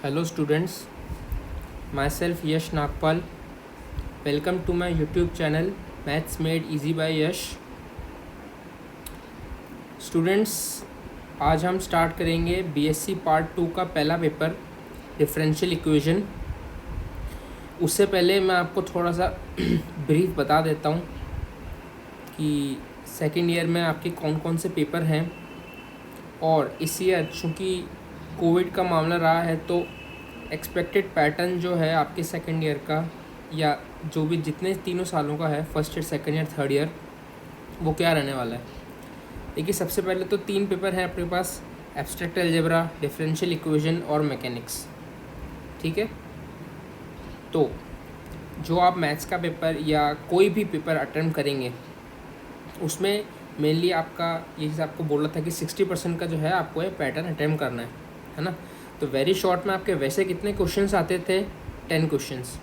Hello students, myself Yash Nagpal. Welcome to my YouTube channel Maths Made Easy by Yash. Students, आज हम start करेंगे BSc part 2 का पहला paper differential equation. उससे पहले मैं आपको थोड़ा सा ब्रीफ बता देता हूँ कि सेकेंड ईयर में आपके कौन कौन से पेपर हैं। और इस ईयर चूँकि कोविड का मामला रहा है तो एक्सपेक्टेड पैटर्न जो है आपके सेकेंड ईयर का या जो भी जितने तीनों सालों का है, first year, second year, third year, वो क्या रहने वाला है। देखिए, सबसे पहले तो 3 पेपर हैं अपने पास, एब्स्ट्रैक्ट अलजेब्रा, डिफरेंशियल इक्वेशन और मैकेनिक्स। ठीक है, तो जो आप मैथ्स का पेपर या कोई भी पेपर अटेम्प्ट करेंगे उसमें मेनली आपका ये चीज़ आपको बोला था कि 60% का जो है आपको ये पैटर्न अटेम्प्ट करना है ना। तो वेरी शॉर्ट में आपके वैसे कितने क्वेश्चंस आते थे? 10 क्वेश्चंस।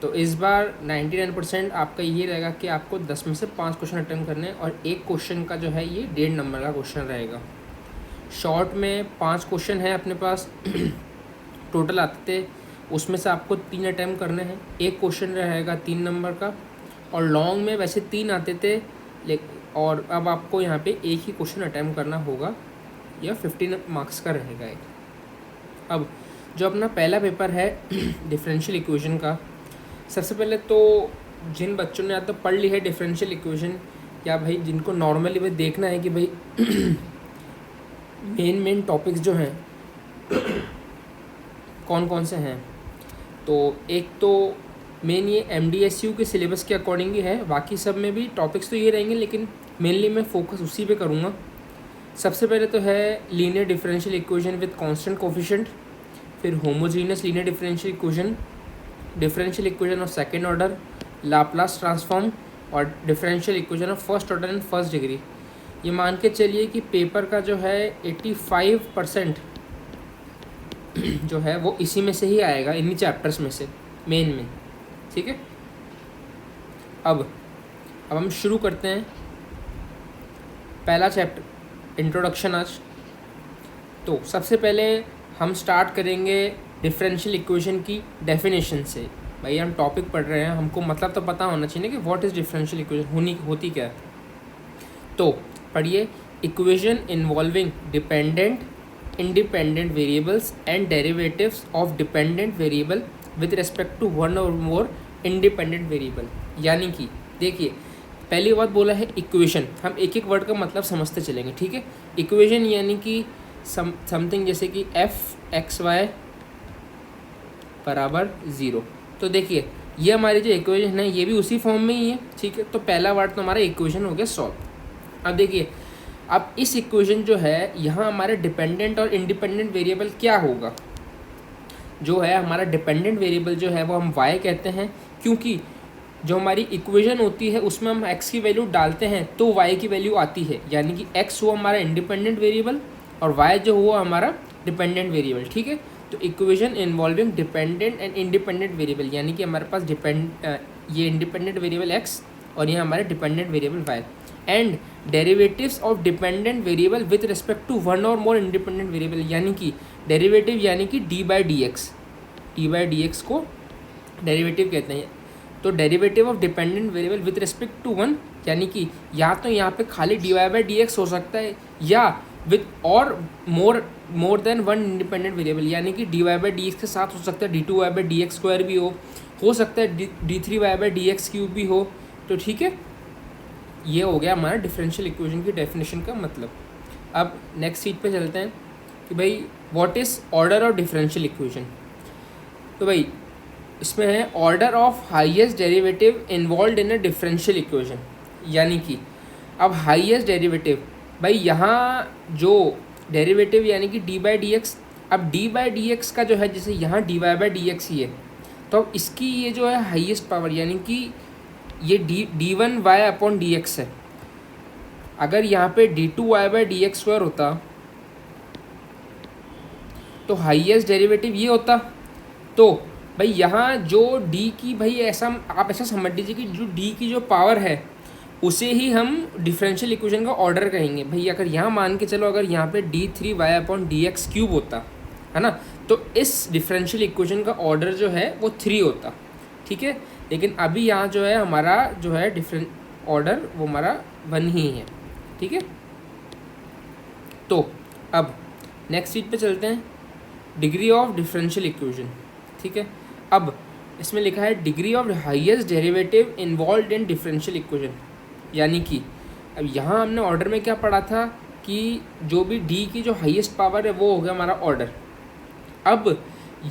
तो इस बार 99% आपका ये रहेगा कि आपको 10 में से 5 क्वेश्चन अटेम्प्ट करने हैं और एक क्वेश्चन का जो है ये 1.5 नंबर का क्वेश्चन रहेगा। शॉर्ट में 5 क्वेश्चन है अपने पास टोटल आते थे, उसमें से आपको 3 अटेम्प्ट करने हैं। एक क्वेश्चन रहेगा 3 नंबर का, और लॉन्ग में वैसे 3 आते थे, और अब आपको यहाँ पे एक ही क्वेश्चन अटेम्प्ट करना होगा, यह 15 मार्क्स का रहेगा एक। अब जो अपना पहला पेपर है डिफरेंशियल इक्वेशन का, सबसे पहले तो जिन बच्चों ने या तो पढ़ ली है डिफरेंशियल इक्वेशन, या भाई जिनको नॉर्मली भाई देखना है कि भाई मेन टॉपिक्स जो हैं कौन कौन से हैं, तो एक तो मेन ये MDSU के सिलेबस के अकॉर्डिंग ही है। बाकी सब में भी टॉपिक्स तो ये रहेंगे, लेकिन मेनली मैं फोकस उसी पे करूँगा। सबसे पहले तो है linear differential equation with constant coefficient, फिर homogeneous linear differential equation, differential equation of second order, Laplace transform और differential equation of first order and first degree. ये मान के चलिए कि पेपर का जो है 85% जो है वो इसी में से ही आएगा, इन्हीं चैप्टर्स में से मेन में। ठीक है, अब हम शुरू करते हैं पहला चैप्टर, इंट्रोडक्शन आज। तो सबसे पहले हम स्टार्ट करेंगे डिफरेंशियल इक्वेशन की डेफिनेशन से। भाई हम टॉपिक पढ़ रहे हैं, हमको मतलब तो पता होना चाहिए ना कि व्हाट इज़ डिफरेंशियल इक्वेशन, होती क्या है। तो पढ़िए, equation involving dependent, independent variables and derivatives of dependent variable with respect to one और मोर इंडिपेंडेंट वेरिएबल। यानी कि देखिए, पहली बात बोला है इक्वेशन, हम एक एक वर्ड का मतलब समझते चलेंगे। ठीक है, इक्वेशन यानी कि समथिंग जैसे कि f(x, y) बराबर 0। तो देखिए, ये हमारी जो इक्वेशन है ये भी उसी फॉर्म में ही है। ठीक है, तो पहला वर्ड तो हमारा इक्वेशन हो गया सॉल्व। अब देखिए, अब इस इक्वेशन जो है यहाँ हमारे डिपेंडेंट और इंडिपेंडेंट वेरिएबल क्या होगा। जो है हमारा डिपेंडेंट वेरिएबल जो है वो हम y कहते हैं, क्योंकि जो हमारी इक्वेशन होती है उसमें हम x की वैल्यू डालते हैं तो y की वैल्यू आती है, यानी कि x हुआ हमारा इंडिपेंडेंट वेरिएबल और y जो हुआ हमारा डिपेंडेंट वेरिएबल। ठीक है, तो equation involving dependent and independent variable, यानी कि हमारे पास ये इंडिपेंडेंट वेरिएबल x और ये हमारे dependent variable y, and derivatives of dependent variable with respect to one और मोर इंडिपेंडेंट वेरिएबल, यानी कि डेरिवेटिव यानी कि d/dx को डेरिवेटिव कहते हैं। तो derivative of dependent variable with respect to one, यानी कि या तो यहाँ पे खाली dy/dx हो सकता है, या विद और more than one independent variable, यानी कि dy/dx के साथ हो सकता है d2y/dx² भी हो सकता है d3y/dx³ भी हो। तो ठीक है, ये हो गया हमारा डिफरेंशियल इक्वेशन की डेफिनेशन का मतलब। अब नेक्स्ट सीट पे चलते हैं कि भाई what is order of differential equation. तो भाई इसमें है order of highest derivative involve in a differential equation, यानी कि अब हाईएस्ट डेरिवेटिव, भाई यहाँ जो डेरिवेटिव यानी कि d/dx, अब d/dx का जो है जैसे यहाँ dy/dx ही है, तो अब इसकी ये जो है हाईएस्ट पावर, यानी कि ये d1y/dx है। अगर यहाँ पे d2y/dx² होता तो हाईएस्ट डेरिवेटिव ये होता। तो भाई यहाँ जो d की, भाई ऐसा आप ऐसा समझ लीजिए कि जो d की जो पावर है उसे ही हम डिफरेंशियल इक्वेशन का ऑर्डर कहेंगे। भाई अगर यहाँ मान के चलो, अगर यहाँ पे d3y/dx³ होता है ना। तो इस डिफरेंशियल इक्वेशन का ऑर्डर जो है वो 3 होता, ठीक है। लेकिन अभी यहाँ जो है हमारा जो है डिफरेंट ऑर्डर वो हमारा 1 ही है, ठीक है। तो अब नेक्स्ट चीज पे चलते हैं, डिग्री ऑफ डिफरेंशियल इक्वेशन, ठीक है। अब इसमें लिखा है degree of highest derivative involve in differential equation, यानी कि अब यहाँ हमने ऑर्डर में क्या पढ़ा था कि जो भी डी की जो हाईएस्ट पावर है वो हो गया हमारा ऑर्डर। अब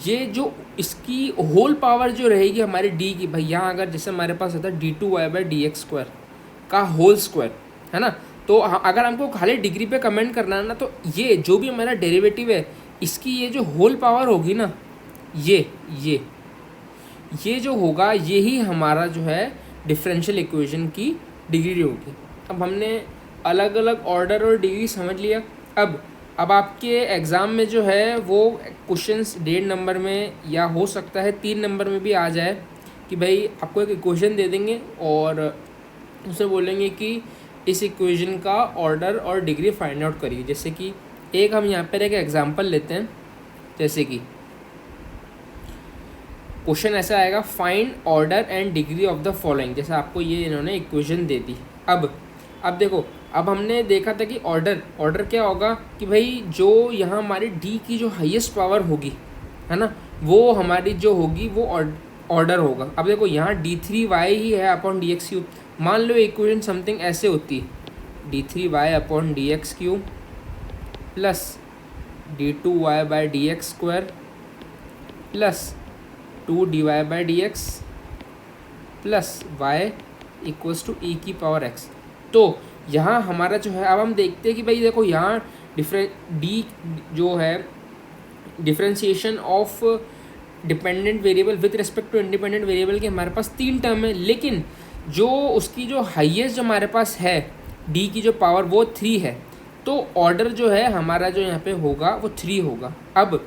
ये जो इसकी होल पावर जो रहेगी हमारी डी की, भाई यहाँ अगर जैसे हमारे पास होता है d2y/dx² का होल स्क्वायर, है ना। तो अगर हमको खाली डिग्री पे कमेंट करना है ना, तो ये जो भी हमारा डेरिवेटिव है इसकी ये जो होल पावर होगी ना, ये जो होगा यही हमारा जो है डिफरेंशियल इक्वेशन की डिग्री होगी। अब हमने अलग अलग ऑर्डर और डिग्री समझ लिया। अब आपके एग्ज़ाम में जो है वो क्वेश्चंस 1.5 नंबर में या हो सकता है 3 नंबर में भी आ जाए कि भाई आपको एक इक्वेशन दे देंगे और उससे बोलेंगे कि इस इक्वेशन का ऑर्डर और डिग्री फाइंड आउट करिए। जैसे कि एक हम यहाँ पर एक एग्जांपल लेते हैं, जैसे कि क्वेश्चन ऐसा आएगा, find order and degree of the following. जैसे आपको ये इन्होंने इक्वेशन दे दी। अब देखो, अब हमने देखा था कि ऑर्डर क्या होगा कि भाई जो यहाँ हमारी डी की जो हाईएस्ट पावर होगी, है ना, वो हमारी जो होगी वो ऑर्डर होगा। अब देखो यहाँ d3y ही है अपॉन dx³ मान लो इक्वेशन समथिंग ऐसे होती है, d3y upon dx³ plus d2y/dx² plus 2dy/dx plus y equals to e की पावर x। तो यहाँ हमारा जो है, अब हम देखते हैं कि भाई देखो यहाँ डी जो है differentiation of dependent variable with respect to independent variable के हमारे पास 3 टर्म है, लेकिन जो उसकी जो हाईएस्ट जो हमारे पास है डी की जो पावर वो 3 है। तो ऑर्डर जो है हमारा जो यहाँ पे होगा वो 3 होगा। अब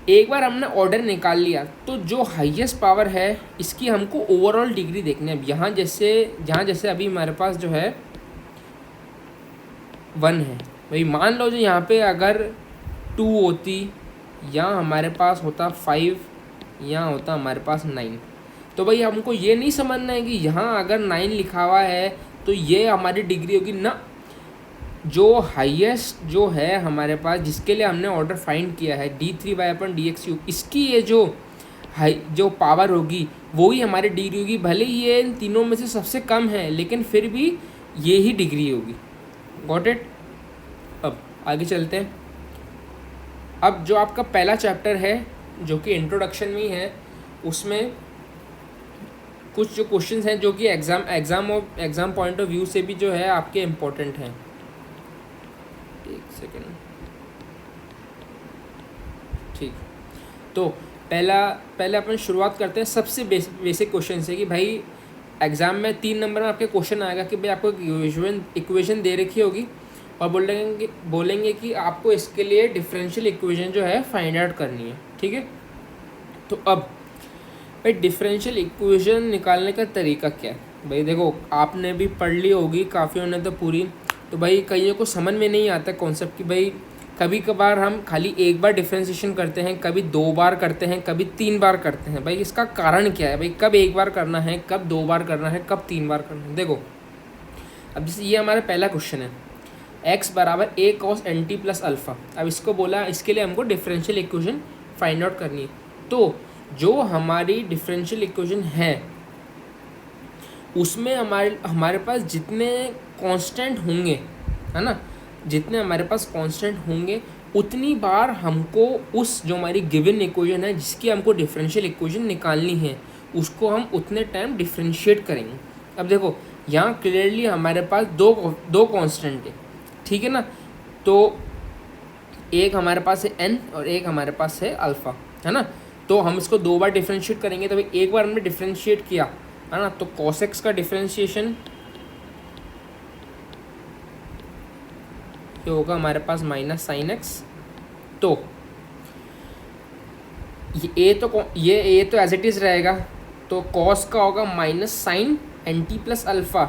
एक बार हमने ऑर्डर निकाल लिया तो जो हाईएस्ट पावर है इसकी हमको ओवरऑल डिग्री देखनी है। अब यहाँ जैसे अभी हमारे पास जो है 1 है, भाई मान लो जो यहाँ पे अगर 2 होती, यहाँ हमारे पास होता 5, यहाँ होता हमारे पास 9। तो भाई हमको ये नहीं समझना है कि यहाँ अगर 9 लिखा हुआ है तो ये हमारी डिग्री होगी ना। जो हाईएस्ट जो है हमारे पास जिसके लिए हमने ऑर्डर फाइंड किया है d3y/dx³, इसकी ये जो पावर होगी वो ही हमारी डिग्री होगी। भले ही ये इन तीनों में से सबसे कम है लेकिन फिर भी ये ही डिग्री होगी। Got it. अब आगे चलते हैं। अब जो आपका पहला चैप्टर है जो कि इंट्रोडक्शन में है, उसमें कुछ जो क्वेश्चंस हैं जो कि एग्ज़ाम पॉइंट ऑफ व्यू से भी जो है आपके इम्पोर्टेंट हैं। एक सेकेंड, ठीक। तो पहले अपन शुरुआत करते हैं सबसे बेसिक क्वेश्चन से कि भाई एग्ज़ाम में 3 नंबर में आपके क्वेश्चन आएगा कि भाई आपको इक्वेशन दे रखी होगी और बोलेंगे कि आपको इसके लिए डिफरेंशियल इक्वेशन जो है फाइंड आउट करनी है, ठीक है। तो अब भाई डिफरेंशियल इक्वेशन निकालने का तरीका क्या है। भाई देखो आपने भी पढ़ ली होगी काफ़ी होने तो पूरी, तो भाई कईयों को समझ में नहीं आता कॉन्सेप्ट कि भाई कभी कभार हम खाली एक बार डिफरेंशिएशन करते हैं, कभी 2 बार करते हैं, कभी 3 बार करते हैं। भाई इसका कारण क्या है, भाई कब 1 बार करना है, कब 2 बार करना है, कब 3 बार करना है। देखो अब जैसे ये हमारा पहला क्वेश्चन है, x बराबर a cos nt plus alpha. अब इसको बोला इसके लिए हमको डिफरेंशियल इक्वेशन फाइंड आउट करनी है। तो जो हमारी डिफरेंशियल इक्वेशन है उसमें हमारे पास जितने कांस्टेंट होंगे, है ना, जितने हमारे पास कांस्टेंट होंगे उतनी बार हमको उस जो हमारी गिवन इक्वेशन है जिसकी हमको डिफरेंशियल इक्वेशन निकालनी है उसको हम उतने टाइम डिफरेंशिएट करेंगे। अब देखो यहाँ क्लियरली हमारे पास दो कांस्टेंट है, ठीक है ना। तो एक हमारे पास है n और एक हमारे पास है अल्फ़ा, है ना। तो हम इसको 2 बार डिफरेंशिएट करेंगे। तो भाई एक बार हमने डिफरेंशिएट किया, है ना, तो cos x का डिफरेंशिएशन ये होगा हमारे पास माइनस साइन x। तो ये तो एज इट इज़ रहेगा, तो cos का होगा minus sine nt plus alpha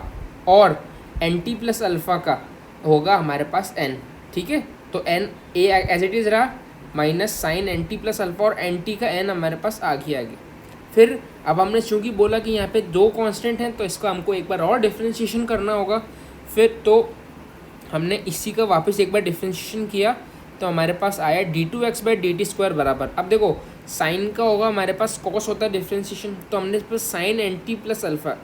और nt प्लस अल्फ़ा का होगा हमारे पास n, ठीक है। तो n a as it is रहा, minus sine n t plus alpha, और एन टी का एन हमारे पास आ गया आगे। फिर अब हमने चूँकि बोला कि यहाँ पे दो कांस्टेंट हैं तो इसका हमको एक बार और डिफ्रेंशिएशन करना होगा। फिर तो हमने इसी का वापस एक बार डिफ्रेंशिएशन किया तो हमारे पास आया d2x/dt² बराबर। अब देखो साइन का होगा हमारे पास कॉस होता है डिफ्रेंशिएशन, तो हमने sine n t plus alpha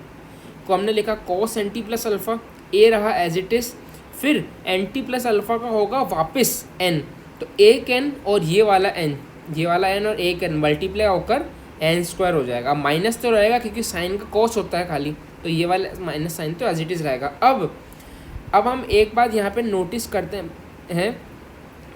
को हमने लिखा cos n t plus alpha, ए रहा एज इट इज़। फिर एन टी प्लस अल्फ़ा का होगा वापस एन, तो एक एन और ये वाला एन और एक एन मल्टीप्लाई होकर n² हो जाएगा। अब माइनस तो रहेगा क्योंकि साइन का कॉस होता है खाली, तो ये वाला माइनस साइन तो एज इट इज़ रहेगा। अब हम एक बात यहाँ पे नोटिस करते हैं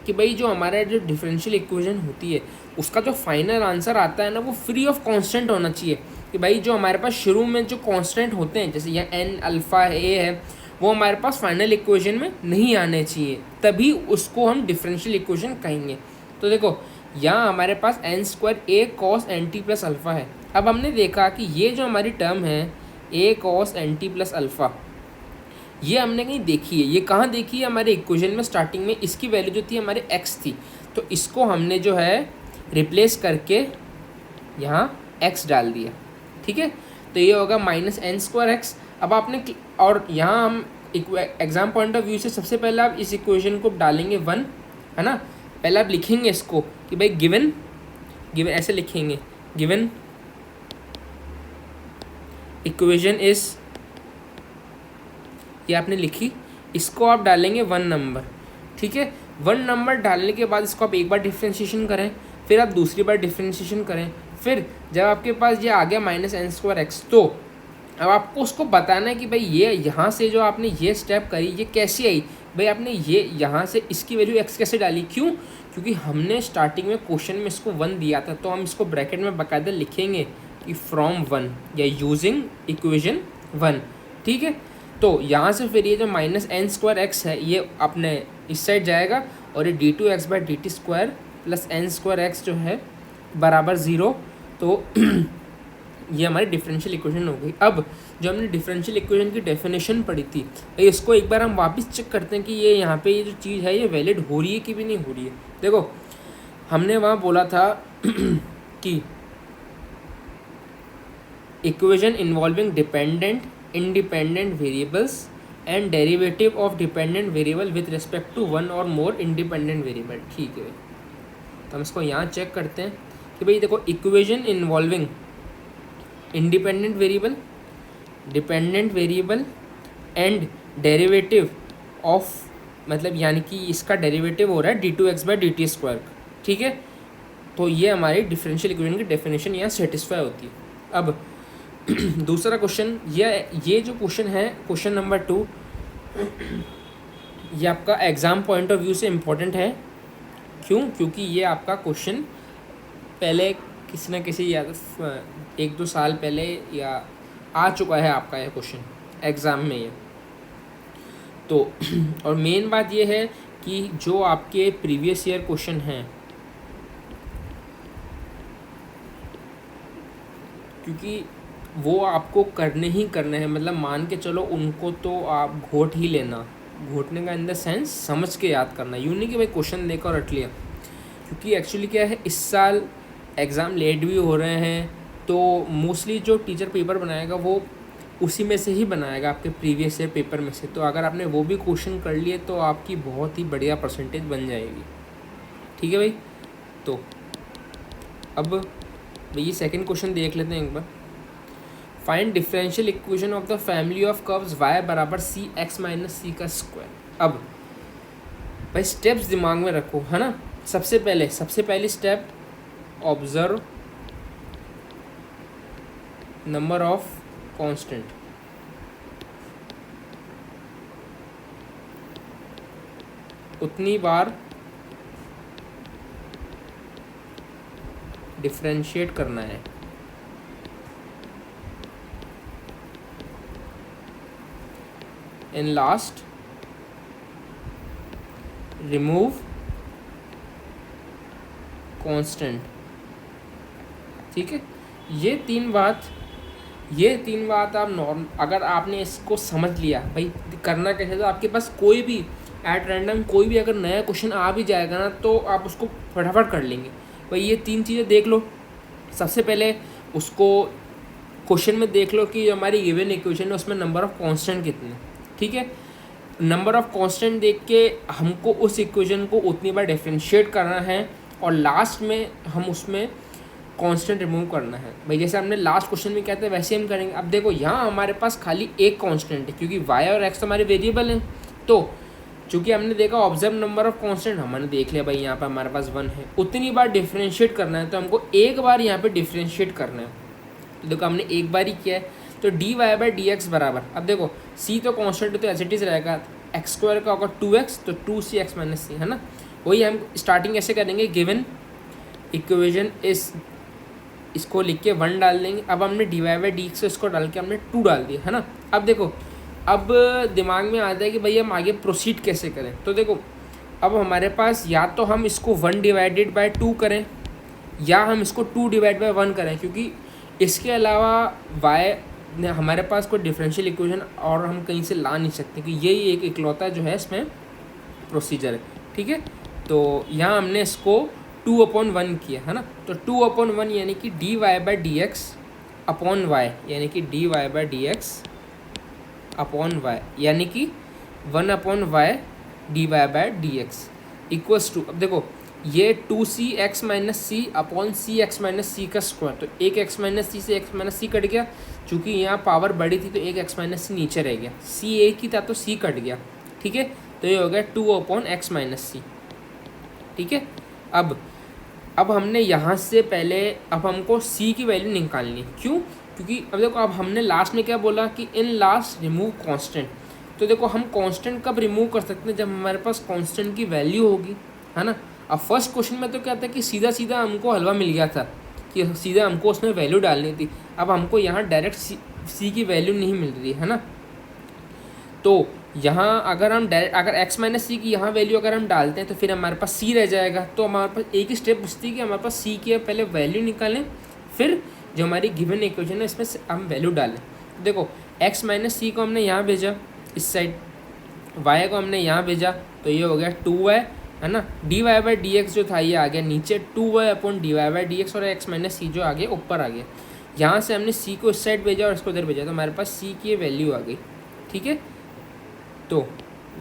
कि भाई जो हमारा जो डिफरेंशियल इक्वेशन होती है उसका जो फाइनल आंसर आता है ना वो फ्री ऑफ कांस्टेंट होना चाहिए। कि भाई जो हमारे पास शुरू में जो कांस्टेंट होते हैं जैसे यहाँ एन अल्फ़ा ए है वो हमारे पास फाइनल इक्वेशन में नहीं आने चाहिए, तभी उसको हम डिफरेंशियल इक्वेशन कहेंगे। तो देखो यहाँ हमारे पास n² a cos nt plus alpha है। अब हमने देखा कि ये जो हमारी टर्म है a cos nt plus alpha, ये हमने कहीं देखी है। ये कहाँ देखी है? हमारे इक्वेशन में स्टार्टिंग में इसकी वैल्यू जो थी हमारे x थी, तो इसको हमने जो है रिप्लेस करके यहाँ x डाल दिया। ठीक है, तो ये होगा -n²x। अब आपने और यहाँ हम एग्जाम पॉइंट ऑफ व्यू से सबसे पहले आप इस इक्वेशन को डालेंगे 1, है ना। पहले आप लिखेंगे इसको कि भाई गिवन ऐसे लिखेंगे, गिवन इक्वेशन इज, ये आपने लिखी, इसको आप डालेंगे 1 नंबर। ठीक है, 1 नंबर डालने के बाद इसको आप एक बार डिफ्रेंशिएशन करें, फिर आप दूसरी बार डिफ्रेंशिएशन करें, फिर जब आपके पास ये आ गया -n²x, तो अब आपको उसको बताना है कि भाई ये यहाँ से जो आपने ये स्टेप करी ये कैसे आई। भाई आपने ये यहाँ से इसकी वैल्यू x कैसे डाली, क्यों? क्योंकि हमने स्टार्टिंग में क्वेश्चन में इसको 1 दिया था, तो हम इसको ब्रैकेट में बाकायदा लिखेंगे कि फ्रॉम 1 या यूजिंग इक्वेशन 1। ठीक है, तो यहाँ से फिर ये जो -n²x है ये अपने इस साइड जाएगा और ये d2x/dt² प्लस n²x जो है बराबर 0। तो ये हमारी डिफरेंशियल इक्वेशन हो गई। अब जो हमने डिफरेंशियल इक्वेशन की डेफिनेशन पढ़ी थी, इसको एक बार हम वापस चेक करते हैं कि ये यहाँ पे ये जो चीज़ है ये वैलिड हो रही है कि भी नहीं हो रही है। देखो हमने वहाँ बोला था कि equation involving dependent independent variables and derivative of dependent variable with respect to one और मोर इंडिपेंडेंट वेरिएबल। ठीक है, तो हम इसको यहाँ चेक करते हैं कि भाई देखो equation involving independent variable, dependent variable and derivative of, मतलब यानी कि इसका डेरिवेटिव हो रहा है d2x/dt²। ठीक है, तो ये हमारी डिफरेंशियल इक्वेशन की डेफिनेशन यहाँ सेटिस्फाई होती है। अब दूसरा क्वेश्चन, ये जो क्वेश्चन है क्वेश्चन नंबर 2, ये आपका एग्ज़ाम पॉइंट ऑफ व्यू से इम्पोर्टेंट है। क्यों? क्योंकि ये आपका क्वेश्चन पहले किसी न किसी या 1-2 साल पहले या आ चुका है आपका यह क्वेश्चन एग्ज़ाम में ये। तो और मेन बात ये है कि जो आपके प्रीवियस ईयर क्वेश्चन हैं, क्योंकि वो आपको करने ही करने हैं, मतलब मान के चलो उनको तो आप घोट ही लेना, घोटने का इन द सेंस समझ के याद करना, यूँ नहीं कि भाई क्वेश्चन लेकर रट लिया। क्योंकि एक्चुअली क्या है, इस साल एग्ज़ाम लेट भी हो रहे हैं, तो मोस्टली जो टीचर पेपर बनाएगा वो उसी में से ही बनाएगा, आपके प्रीवियस ईयर पेपर में से। तो अगर आपने वो भी क्वेश्चन कर लिए तो आपकी बहुत ही बढ़िया परसेंटेज बन जाएगी। ठीक है भाई, तो अब ये सेकंड क्वेश्चन देख लेते हैं एक बार। Find differential equation of the family of curves y बराबर cx माइनस सी का स्क्वायर। अब भाई स्टेप्स दिमाग में रखो, है ना। सबसे पहली step, observe number of constant. उतनी बार डिफरेंशिएट करना है। And last, remove constant. ठीक है, ये तीन बात आप नॉर्मल, अगर आपने इसको समझ लिया भाई करना कैसे, तो आपके पास कोई भी एट रैंडम कोई भी अगर नया क्वेश्चन आ भी जाएगा ना तो आप उसको फटाफट कर लेंगे। भाई ये 3 चीज़ें देख लो। सबसे पहले उसको क्वेश्चन में देख लो कि हमारी गिवन इक्वेशन है उसमें नंबर ऑफ कांस्टेंट कितने, ठीक है। नंबर ऑफ कांस्टेंट देख के हमको उस इक्वेशन को उतनी बार डिफरेंशिएट करना है और लास्ट में हम उसमें कांस्टेंट रिमूव करना है। भाई जैसे हमने लास्ट क्वेश्चन में कहते हैं वैसे हम करेंगे। अब देखो यहाँ हमारे पास खाली एक कांस्टेंट है क्योंकि y और x हमारे वेरिएबल हैं। तो चूँकि हमने देखा ऑब्जर्व नंबर ऑफ कांस्टेंट हमने देख लिया भाई यहाँ पर हमारे पास 1 है, उतनी बार डिफ्रेंशिएट करना है। तो हमको एक बार यहाँ पे डिफ्रेंशिएट करना है। तो देखो हमने एक बार ही किया है तो dy/dx बराबर, अब देखो c तो कांस्टेंट है तो एज इट इज़ रहेगा, एक्स स्क्वायर का होगा 2x तो 2cx - c, है ना। वही हम स्टार्टिंग ऐसे करेंगे, गिवन इक्वेशन इस इसको लिख के 1 डाल देंगे। अब हमने dy/dx से इसको डाल के हमने 2 डाल दिया, है ना। अब देखो अब दिमाग में आता है कि भाई हम आगे प्रोसीड कैसे करें। तो देखो अब हमारे पास या तो हम इसको 1/2 करें या हम इसको 2/1 करें, क्योंकि इसके अलावा y हमारे पास कोई डिफरेंशियल इक्वेशन और हम कहीं से ला नहीं सकते कि यही एक इकलौता जो है इसमें प्रोसीजर है, ठीक है। तो यहाँ हमने इसको 2/1 किया, है ना। तो 2/1 यानी कि dy/dx अपॉन y, यानी कि dy/dx अपॉन y यानी कि 1/y dy/dx इक्वल्स टू, अब देखो ये 2cx - c upon cx - c का स्क्वायर, तो एक x - c से x - c कट गया। चूँकि यहाँ पावर बड़ी थी तो एक x - c नीचे रह गया, c एक ही था तो c कट गया, ठीक है। तो ये हो गया 2/x - c, ठीक है। अब हमने यहाँ से पहले अब हमको c की वैल्यू निकालनी, क्यों? क्योंकि अब देखो अब हमने लास्ट में क्या बोला कि इन लास्ट रिमूव कांस्टेंट। तो देखो हम कांस्टेंट कब रिमूव कर सकते हैं, जब हमारे पास कांस्टेंट की वैल्यू होगी, है ना। अब फर्स्ट क्वेश्चन में तो क्या था कि सीधा सीधा हमको हलवा मिल गया था कि सीधा हमको उसमें वैल्यू डालनी थी। अब हमको यहाँ डायरेक्ट सी की वैल्यू नहीं मिल रही है ना। तो यहाँ अगर हम डायरेक्ट अगर x - c की यहाँ वैल्यू अगर हम डालते हैं तो फिर हमारे पास c रह जाएगा। तो हमारे पास एक ही स्टेप बचती है कि हमारे पास c की पहले वैल्यू निकालें, फिर जो हमारी गिवन इक्वेशन है इसमें हम वैल्यू डालें। तो देखो x - c को हमने यहाँ भेजा इस साइड, y को हमने यहाँ भेजा तो ये हो गया 2y, है ना। dy/dx जो था ये आ गया नीचे 2y अपॉन dy/dx और x - c जो आ गया ऊपर आ गया। यहाँ से हमने c को इस साइड भेजा और इसको इधर भेजा तो हमारे पास c की वैल्यू आ गई, ठीक है। तो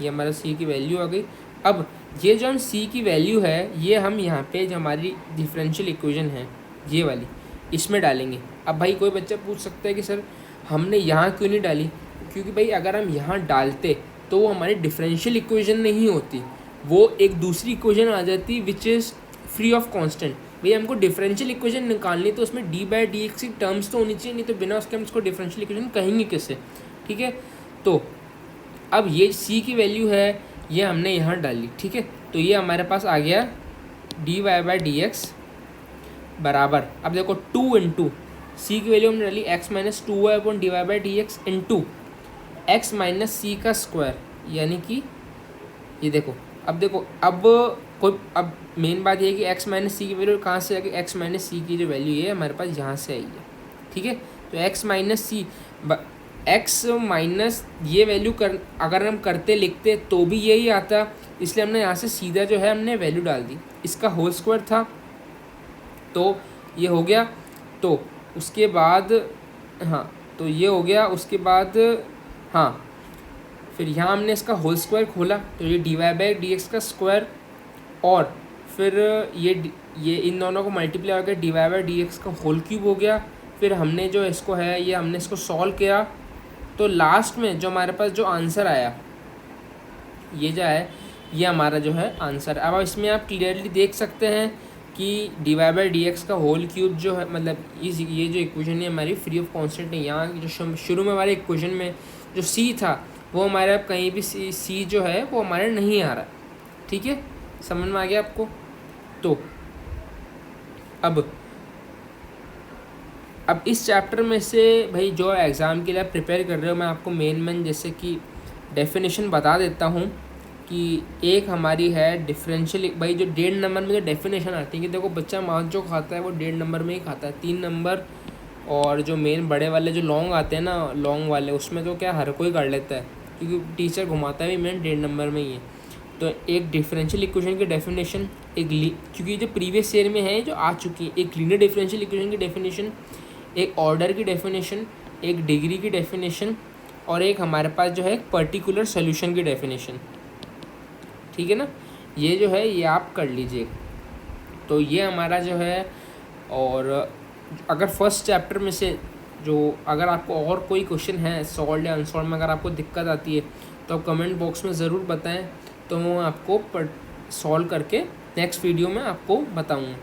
ये हमारा c की वैल्यू आ गई। अब ये जो हम c की वैल्यू है ये हम यहाँ पे जो हमारी डिफरेंशियल इक्वेशन है ये वाली इसमें डालेंगे। अब भाई कोई बच्चा पूछ सकता है कि सर हमने यहाँ क्यों नहीं डाली, क्योंकि भाई अगर हम यहाँ डालते तो वो हमारी डिफरेंशियल इक्वेशन नहीं होती, वो एक दूसरी इक्वेशन आ जाती which is free of constant. भाई हमको डिफरेंशियल इक्वेशन निकालनी तो उसमें dy/dx की टर्म्स तो होनी चाहिए, नहीं तो बिना उसके हम इसको डिफरेंशियल इक्वेशन कहेंगे कैसे, ठीक है। तो अब ये c की वैल्यू है ये हमने यहाँ डाली, ठीक है। तो ये हमारे पास आ गया dy/dx बराबर, अब देखो 2 इंटू c की वैल्यू हमने डाली x - 2y upon dy/dx into x - c का स्क्वायर, यानी कि ये देखो अब देखो अब मेन बात ये है कि x - c की वैल्यू कहाँ से आएगी, x - c की जो वैल्यू है हमारे पास यहाँ से आई है, ठीक है। तो x - c x माइनस ये वैल्यू अगर हम करते लिखते तो भी यही आता, इसलिए हमने यहाँ से सीधा जो है हमने वैल्यू डाल दी। इसका होल स्क्वायर था तो ये हो गया। तो उसके बाद हाँ तो ये हो गया, उसके बाद हाँ फिर यहाँ हमने इसका होल स्क्वायर खोला तो ये dy/dx का स्क्वायर और फिर ये इन दोनों को मल्टीप्लाई हो गया dy/dx का होल क्यूब हो गया। फिर हमने जो इसको है ये हमने इसको सॉल्व किया तो लास्ट में जो हमारे पास जो आंसर आया ये जो है ये हमारा जो है आंसर। अब इसमें आप क्लियरली देख सकते हैं कि dy/dx का होल क्यूब जो है मतलब ये जो इक्वेशन है हमारी फ्री ऑफ कांस्टेंट है। यहाँ जो शुरू में हमारे इक्वेशन में जो c था वो हमारे अब कहीं भी c जो है वो हमारे नहीं आ रहा, ठीक है। समझ में आ गया आपको। तो अब इस चैप्टर में से भाई जो एग्ज़ाम के लिए आप प्रिपेयर कर रहे हो मैं आपको मेन जैसे कि डेफिनेशन बता देता हूँ कि एक हमारी है डिफरेंशियल, भाई जो 1.5 नंबर में जो डेफिनेशन आती है कि देखो बच्चा मार्क्स जो खाता है वो 1.5 नंबर में ही खाता है, 3 नंबर और जो मेन बड़े वाले जो लॉन्ग आते हैं ना लॉन्ग वाले उसमें तो क्या हर कोई कर लेता है क्योंकि टीचर घुमाता है भी मेन 1.5 नंबर में ही है। तो एक डिफरेंशियल इक्वेशन की डेफिनेशन, क्योंकि जो प्रीवियस ईयर में है जो आ चुकी है, एक लीनियर डिफरेंशियल इक्वेशन की डेफिनेशन, एक ऑर्डर की डेफिनेशन, एक डिग्री की डेफिनेशन, और एक हमारे पास जो है एक पर्टिकुलर सोल्यूशन की डेफिनेशन। ठीक है ना, ये जो है ये आप कर लीजिए। तो ये हमारा जो है, और अगर फर्स्ट चैप्टर में से जो अगर आपको और कोई क्वेश्चन है सॉल्व या अनसॉल्व में, अगर आपको दिक्कत आती है तो आप कमेंट बॉक्स में ज़रूर बताएं, तो मैं आपको सॉल्व करके नेक्स्ट वीडियो में आपको बताऊँगा।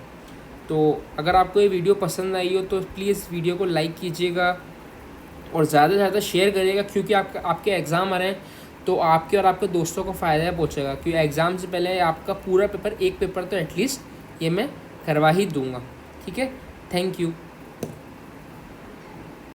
तो अगर आपको ये वीडियो पसंद आई हो तो प्लीज़ वीडियो को लाइक कीजिएगा और ज़्यादा से ज़्यादा शेयर करिएगा, क्योंकि आपके एग्ज़ाम आ रहे हैं, तो आपके और आपके दोस्तों को फ़ायदा पहुँचेगा। क्योंकि एग्ज़ाम से पहले आपका पूरा पेपर, एक पेपर तो एटलीस्ट ये मैं करवा ही दूँगा। ठीक है, थैंक यू।